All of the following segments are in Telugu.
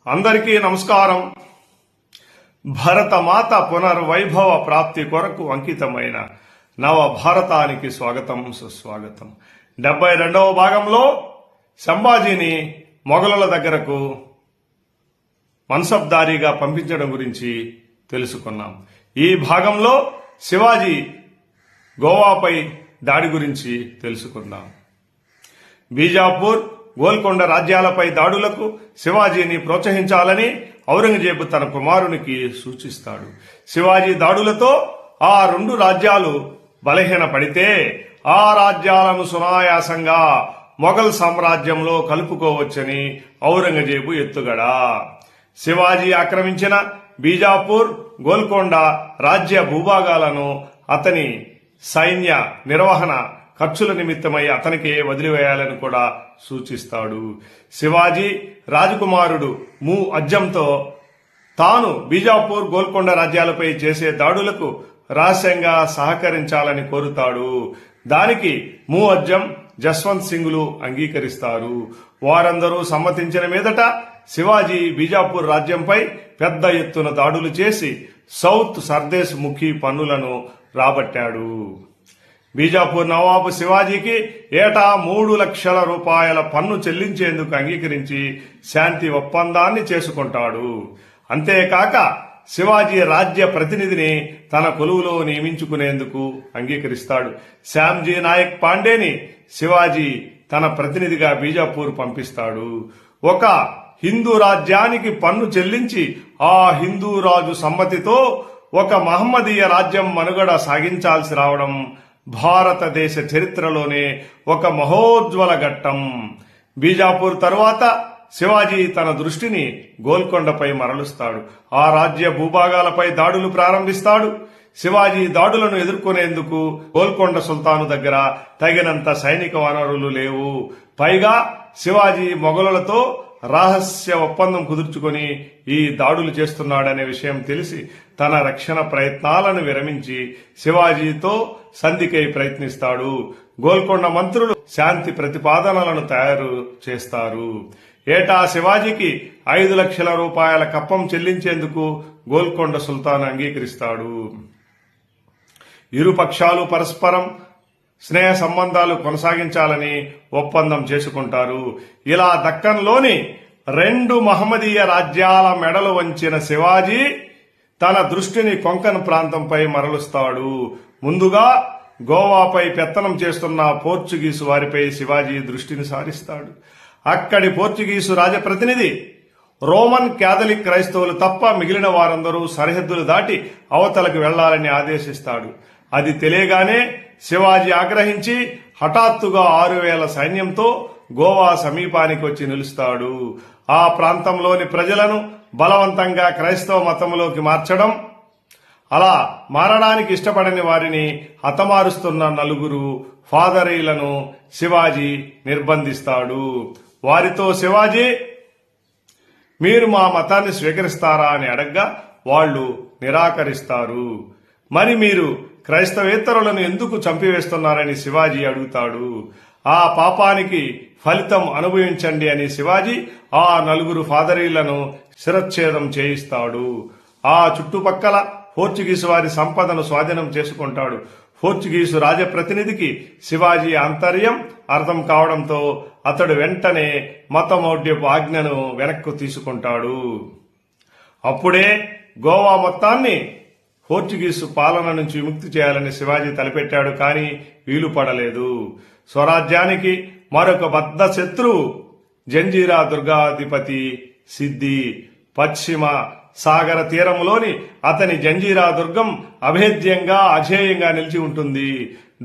అందరికీ నమస్కారం. భరతమాత పునర్వైభవ ప్రాప్తి కొరకు అంకితమైన నవ భారతానికి స్వాగతం, సుస్వాగతం. 72వ భాగంలో సంభాజీని మొఘలుల దగ్గరకు మన్సబ్దారీగా పంపించడం గురించి తెలుసుకున్నాం. ఈ భాగంలో శివాజీ గోవాపై దాడి గురించి తెలుసుకుందాం. బీజాపూర్, గోల్కొండ రాజ్యాలపై దాడులకు శివాజీని ప్రోత్సహించాలని ఔరంగజేబు తన కుమారునికి సూచిస్తాడు. శివాజీ దాడులతో ఆ రెండు రాజ్యాలు బలహీనపడితే ఆ రాజ్యాలను సునాయాసంగా మొఘల్ సామ్రాజ్యంలో కలుపుకోవచ్చని ఔరంగజేబు ఎత్తుగడ. శివాజీ ఆక్రమించిన బీజాపూర్, గోల్కొండ రాజ్య భూభాగాలను అతని సైన్య నిర్వహణ ఖర్చుల నిమిత్తమై అతనికే వదిలివేయాలని కూడా సూచిస్తాడు. శివాజీ రాజకుమారుడు ము అజ్జంతో తాను బీజాపూర్, గోల్కొండ రాజ్యాలపై చేసే దాడులకు రహస్యంగా సహకరించాలని కోరుతాడు. దానికి ము అజ్జం, జస్వంత్ సింగ్లు అంగీకరిస్తారు. వారందరూ సమ్మతించిన మీదట శివాజీ బీజాపూర్ రాజ్యంపై పెద్ద ఎత్తున దాడులు చేసి సౌత్ సర్దేశ్ ముఖి పన్నులను రాబట్టాడు. బీజాపూర్ నవాబు శివాజీకి ఏటా 3 లక్షల రూపాయల పన్ను చెల్లించేందుకు అంగీకరించి శాంతి ఒప్పందాన్ని చేసుకుంటాడు. అంతేకాక శివాజీ రాజ్య ప్రతినిధిని తన కొలువులో నియమించుకునేందుకు అంగీకరిస్తాడు. శ్యామ్జీ నాయక్ పాండేని శివాజీ తన ప్రతినిధిగా బీజాపూర్ పంపిస్తాడు. ఒక హిందూ రాజ్యానికి పన్ను చెల్లించి ఆ హిందూ రాజు సమ్మతితో ఒక మహమ్మదీయ రాజ్యం మనుగడ సాగించాల్సి రావడం భారతదేశ చరిత్రలోనే ఒక మహోజ్వల ఘట్టం. బీజాపూర్ తరువాత శివాజీ తన దృష్టిని గోల్కొండపై మరలుస్తాడు. ఆ రాజ్య భూభాగాలపై దాడులు ప్రారంభిస్తాడు. శివాజీ దాడులను ఎదుర్కొనేందుకు గోల్కొండ సుల్తాను దగ్గర తగినంత సైనిక వనరులు లేవు. పైగా శివాజీ మొఘలులతో రహస్య ఒప్పందం కుదుర్చుకొని ఈ దాడులు చేస్తున్నాడనే విషయం తెలిసి తన రక్షణ ప్రయత్నాలను విరమించి శివాజీతో సంధికై ప్రయత్నిస్తాడు. గోల్కొండ మంత్రులు శాంతి ప్రతిపాదనలను తయారు చేస్తారు. ఏటా శివాజీకి 5 లక్షల రూపాయల కప్పం చెల్లించేందుకు గోల్కొండ సుల్తాన్ అంగీకరిస్తాడు. ఇరు పక్షాలు పరస్పరం స్నేహ సంబంధాలు కొనసాగించాలని ఒప్పందం చేసుకుంటారు. ఇలా దక్కన్లోని 2 మహమ్మదీయ రాజ్యాల మెడలు వంచిన శివాజీ తన దృష్టిని కొంకన్ ప్రాంతంపై మరలుస్తాడు. ముందుగా గోవాపై పెత్తనం చేస్తున్న పోర్చుగీసు వారిపై శివాజీ దృష్టిని సారిస్తాడు. అక్కడి పోర్చుగీసు రాజప్రతినిధి రోమన్ క్యాథలిక్ క్రైస్తవులు తప్ప మిగిలిన వారందరూ సరిహద్దులు దాటి అవతలకు వెళ్లాలని ఆదేశిస్తాడు. అది తెలియగానే శివాజీ ఆగ్రహించి హఠాత్తుగా 6,000 సైన్యంతో గోవా సమీపానికి వచ్చి నిలుస్తాడు. ఆ ప్రాంతంలోని ప్రజలను బలవంతంగా క్రైస్తవ మతంలోకి మార్చడం, అలా మారడానికి ఇష్టపడని వారిని హతమారుస్తున్న 4 ఫాదరీలను శివాజీ నిర్బంధిస్తాడు. వారితో శివాజీ, మీరు మా మతాన్ని స్వీకరిస్తారా అని అడగ్గా వాళ్లు నిరాకరిస్తారు. మరి మీరు క్రైస్తవేతరులను ఎందుకు చంపివేస్తున్నారని శివాజీ అడుగుతాడు. ఆ పాపానికి ఫలితం అనుభవించండి అని శివాజీ ఆ 4 ఫాదరీలను శిరచ్ఛేదం చేయిస్తాడు. ఆ చుట్టుపక్కల పోర్చుగీసు వారి సంపదను స్వాధీనం చేసుకుంటాడు. పోర్చుగీసు రాజప్రతినిధికి శివాజీ ఆంతర్యం అర్థం కావడంతో అతడు వెంటనే మతమౌఢ్యపు ఆజ్ఞను వెనక్కు తీసుకుంటాడు. అప్పుడే గోవా మొత్తాన్ని పోర్చుగీసు పాలన నుంచి విముక్తి చేయాలని శివాజీ తలపెట్టాడు. కానీ వీలు పడలేదు. స్వరాజ్యానికి మరొక బద్ధ శత్రువు జంజీరా దుర్గాధిపతి సిద్ది. పశ్చిమ సాగర తీరంలోని అతని జంజీరా దుర్గం అభేద్యంగా, అజేయంగా నిలిచి ఉంటుంది.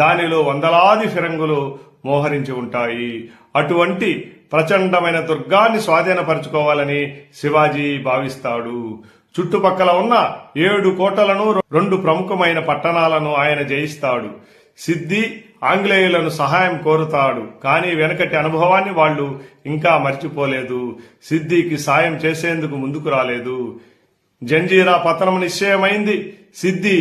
దానిలో వందలాది ఫిరంగులు మోహరించి ఉంటాయి. అటువంటి ప్రచండమైన దుర్గాన్ని స్వాధీనపరచుకోవాలని శివాజీ భావిస్తాడు. చుట్టుపక్కల ఉన్న 7 కోటలను, 2 ప్రముఖమైన పట్టణాలను ఆయన జయిస్తాడు. సిద్ది ఆంగ్లేయులను సహాయం కోరుతాడు. కానీ వెనకటి అనుభవాన్ని వాళ్లు ఇంకా మర్చిపోలేదు. సిద్దికి సాయం చేసేందుకు ముందుకు రాలేదు. జంజీరా పతనం నిశ్చయమైంది. సిద్ది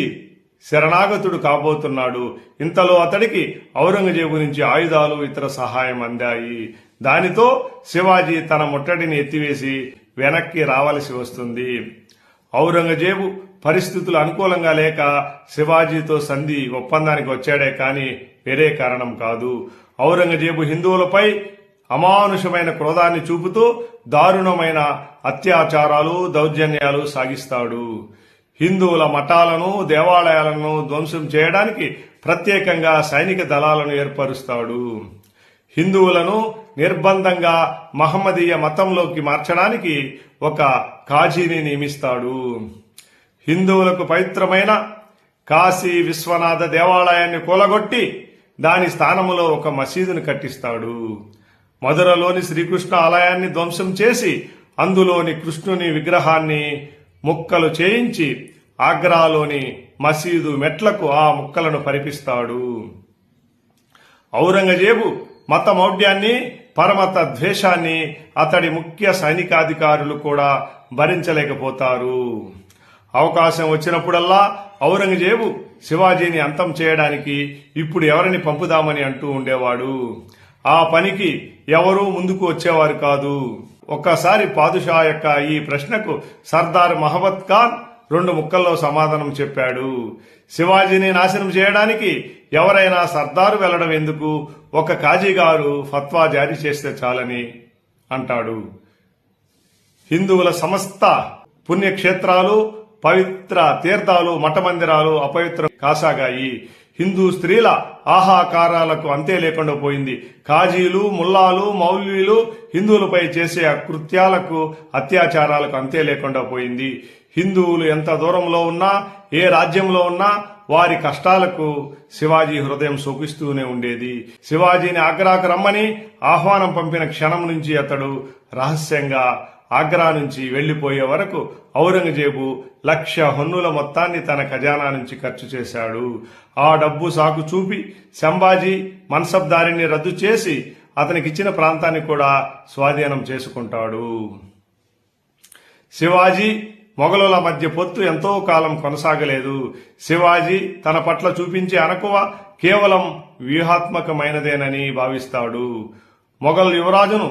శరణాగతుడు కాబోతున్నాడు. ఇంతలో అతడికి ఔరంగజేబు నుంచి ఆయుధాలు, ఇతర సహాయం అందాయి. దానితో శివాజీ తన ముట్టడిని ఎత్తివేసి వెనక్కి రావలసి వస్తుంది. ఔరంగజేబు పరిస్థితులు అనుకూలంగా లేక శివాజీతో సంధి ఒప్పందానికి వచ్చాడే కాని వేరే కారణం కాదు. ఔరంగజేబు హిందువులపై అమానుషమైన క్రోధాన్ని చూపుతూ దారుణమైన అత్యాచారాలు, దౌర్జన్యాలు సాగిస్తాడు. హిందువుల మఠాలను, దేవాలయాలను ధ్వంసం చేయడానికి ప్రత్యేకంగా సైనిక దళాలను ఏర్పరుస్తాడు. హిందువులను నిర్బంధంగా మహమ్మదీయ మతంలోకి మార్చడానికి ఒక కాజీని నియమిస్తాడు. హిందువులకు పవిత్రమైన కాశీ విశ్వనాథ దేవాలయాన్ని కూలగొట్టి దాని స్థానంలో ఒక మసీదును కట్టిస్తాడు. మధురలోని శ్రీకృష్ణ ఆలయాన్ని ధ్వంసం చేసి అందులోని కృష్ణుని విగ్రహాన్ని ముక్కలు చేయించి ఆగ్రాలోని మసీదు మెట్లకు ఆ ముక్కలను పరిపిస్తాడు. ఔరంగజేబు మత మౌఢ్యాన్ని, పరమత ద్వేషాన్ని అతడి ముఖ్య సైనికాధికారులు కూడా భరించలేకపోతారు. అవకాశం వచ్చినప్పుడల్లా ఔరంగజేబు శివాజీని అంతం చేయడానికి ఇప్పుడు ఎవరిని పంపుదామని అంటూ ఉండేవాడు. ఆ పనికి ఎవరూ ముందుకు వచ్చేవారు కాదు. ఒక్కసారి పాదుషా యొక్క ఈ ప్రశ్నకు సర్దార్ మహమ్మద్ ఖాన్ 2 ముక్కల్లో సమాధానం చెప్పాడు. శివాజీని నాశనం చేయడానికి ఎవరైనా సర్దారు వెళ్లడం ఎందుకు, ఒక కాజీగారు ఫత్వా జారీ చేస్తే చాలని అంటాడు. హిందువుల సమస్త పుణ్యక్షేత్రాలు, పవిత్ర తీర్థాలు, మఠమందిరాలు అపవిత్రం కాసాగాయి. హిందూ స్త్రీల ఆహాకారాలకు అంతే లేకుండా పోయింది. కాజీలు, ముల్లాలు, మౌల్వీలు హిందువులపై చేసే అకృత్యాలకు, అత్యాచారాలకు అంతే లేకుండా పోయింది. హిందువులు ఎంత దూరంలో ఉన్నా, ఏ రాజ్యంలో ఉన్నా వారి కష్టాలకు శివాజీ హృదయం శోకిస్తూనే ఉండేది. శివాజీని ఆగ్రాకు రమ్మని ఆహ్వానం పంపిన క్షణం నుంచి అతడు రహస్యంగా ఆగ్రా నుంచి వెళ్లిపోయే వరకు ఔరంగజేబు 1,00,000 హొన్నుల మొత్తాన్ని తన ఖజానా నుంచి ఖర్చు చేశాడు. ఆ డబ్బు సాకు చూపి సంభాజీ మన్సబ్దారిని రద్దు చేసి అతనికిచ్చిన ప్రాంతాన్ని కూడా స్వాధీనం చేసుకుంటాడు. శివాజీ మొఘలుల మధ్య పొత్తు ఎంతో కాలం కొనసాగలేదు. శివాజీ తన పట్ల చూపించే అణకువ కేవలం వ్యూహాత్మకమైనదేనని భావిస్తాడు. మొఘల్ యువరాజును,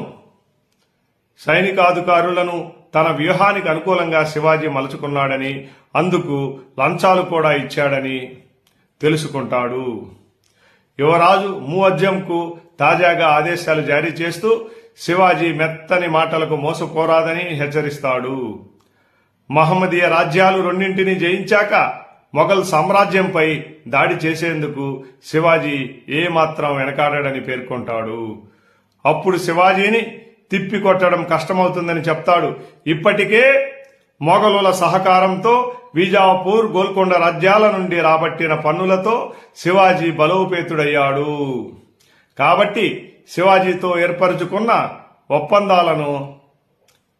సైనికాధికారులను తన వ్యూహానికి అనుకూలంగా శివాజీ మలుచుకున్నాడని, అందుకు లంచాలు కూడా ఇచ్చాడని తెలుసుకుంటాడు. యువరాజు ముఅజ్జంకు తాజాగా ఆదేశాలు జారీ చేస్తూ శివాజీ మెత్తని మాటలకు మోసపోరాదని హెచ్చరిస్తాడు. మహమ్మదీయ రాజ్యాలు రెండింటినీ జయించాక మొఘల్ సామ్రాజ్యంపై దాడి చేసేందుకు శివాజీ ఏమాత్రం వెనకాడని పేర్కొంటాడు. అప్పుడు శివాజీని తిప్పికొట్టడం కష్టమవుతుందని చెప్తాడు. ఇప్పటికే మొఘలుల సహకారంతో బీజాపూర్, గోల్కొండ రాజ్యాల నుండి రాబట్టిన పన్నులతో శివాజీ బలోపేతుడయ్యాడు. కాబట్టి శివాజీతో ఏర్పరచుకున్న ఒప్పందాలను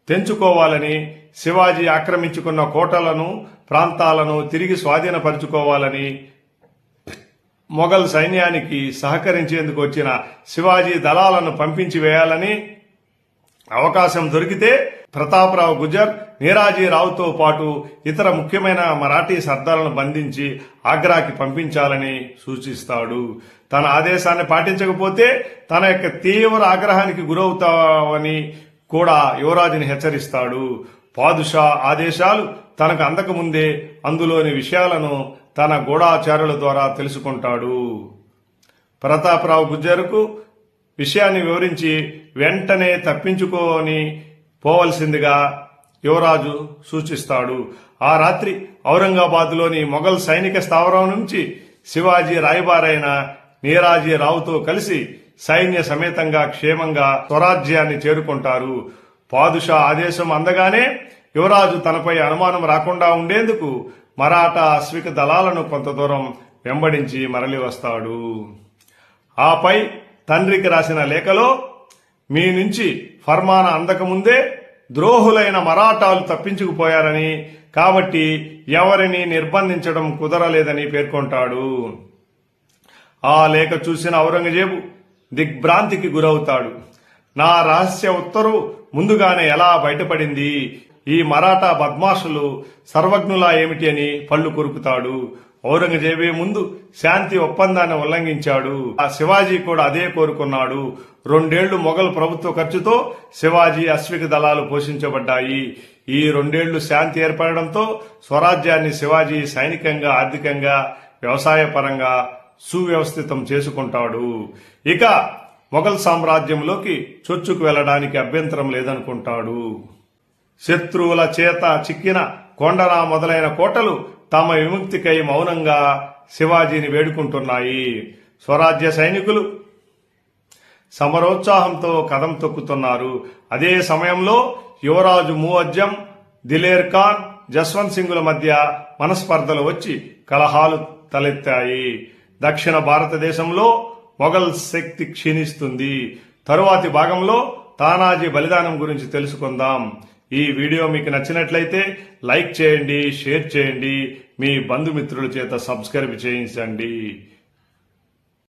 తెంచుకోవాలని, శివాజీ ఆక్రమించుకున్న కోటలను, ప్రాంతాలను తిరిగి స్వాధీనపరుచుకోవాలని, మొఘల్ సైన్యానికి సహకరించేందుకు వచ్చిన శివాజీ దళాలను పంపించి వేయాలని, అవకాశం దొరికితే ప్రతాపరావు గుజర్, నీరాజీ రావుతో పాటు ఇతర ముఖ్యమైన మరాఠీ సర్దార్లను బంధించి ఆగ్రాకి పంపించాలని సూచిస్తాడు. తన ఆదేశాన్ని పాటించకపోతే తన యొక్క తీవ్ర ఆగ్రహానికి గురవుతావని కూడా యువరాజుని హెచ్చరిస్తాడు. పాదుషా ఆదేశాలు తనకు అందకముందే అందులోని విషయాలను తన గూఢాచారుల ద్వారా తెలుసుకుంటాడు. ప్రతాపరావు గుజ్జరుకు విషయాన్ని వివరించి వెంటనే తప్పించుకొని పోవలసిందిగా యువరాజు సూచిస్తాడు. ఆ రాత్రి ఔరంగాబాద్లోని మొఘల్ సైనిక స్థావరం నుంచి శివాజీ రాయబారైన నీరాజీ రావుతో కలిసి సైన్య సమేతంగా క్షేమంగా స్వరాజ్యాన్ని చేరుకుంటారు. పాదుషా ఆదేశం అందగానే యువరాజు తనపై అనుమానం రాకుండా ఉండేందుకు మరాఠా అశ్విక దళాలను కొంత దూరం వెంబడించి మరలి వస్తాడు. ఆపై తండ్రికి రాసిన లేఖలో, మీ నుంచి ఫర్మానా అందకముందే ద్రోహులైన మరాఠాలు తప్పించుకుపోయారని, కాబట్టి ఎవరిని నిర్బంధించడం కుదరలేదని పేర్కొంటాడు. ఆ లేఖ చూసిన ఔరంగజేబు దిగ్భ్రాంతికి గురవుతాడు. నా రహస్య ఉత్తర్వు ముందుగానే ఎలా బయటపడింది? ఈ మరాఠా బద్మాషులు సర్వజ్ఞులా ఏమిటి అని పళ్ళు కొరుకుతాడు. ఔరంగజేబే ముందు శాంతి ఒప్పందాన్ని ఉల్లంఘించాడు. ఆ శివాజీ కూడా అదే కోరుకున్నాడు. 2 ఏళ్లు మొఘల్ ప్రభుత్వ ఖర్చుతో శివాజీ అశ్విక దళాలు పోషించబడ్డాయి. ఈ 2 ఏళ్లు శాంతి ఏర్పడడంతో స్వరాజ్యాన్ని శివాజీ సైనికంగా, ఆర్థికంగా, వ్యవసాయ పరంగా సువ్యవస్థితం చేసుకుంటాడు. ఇక మొఘల్ సామ్రాజ్యంలోకి చొచ్చుకు వెళ్లడానికి అభ్యంతరం లేదనుకుంటాడు. శత్రువుల చేత చిక్కిన కొండరా మొదలైన కోటలు తమ విముక్తికై మౌనంగా శివాజీని వేడుకుంటున్నాయి. స్వరాజ్య సైనికులు సమరోత్సాహంతో కదం తొక్కుతున్నారు. అదే సమయంలో యువరాజు ముఅజ్జం, దిలేర్ ఖాన్, జస్వంత్ సింగుల మధ్య మనస్పర్ధలు వచ్చి కలహాలు తలెత్తాయి. దక్షిణ భారతదేశంలో మొఘల్ శక్తి క్షీణిస్తుంది. తరువాతి భాగంలో తానాజీ బలిదానం గురించి తెలుసుకుందాం. ఈ వీడియో మీకు నచ్చినట్లయితే లైక్ చేయండి, షేర్ చేయండి, మీ బంధుమిత్రుల చేత సబ్స్క్రైబ్ చేయించండి.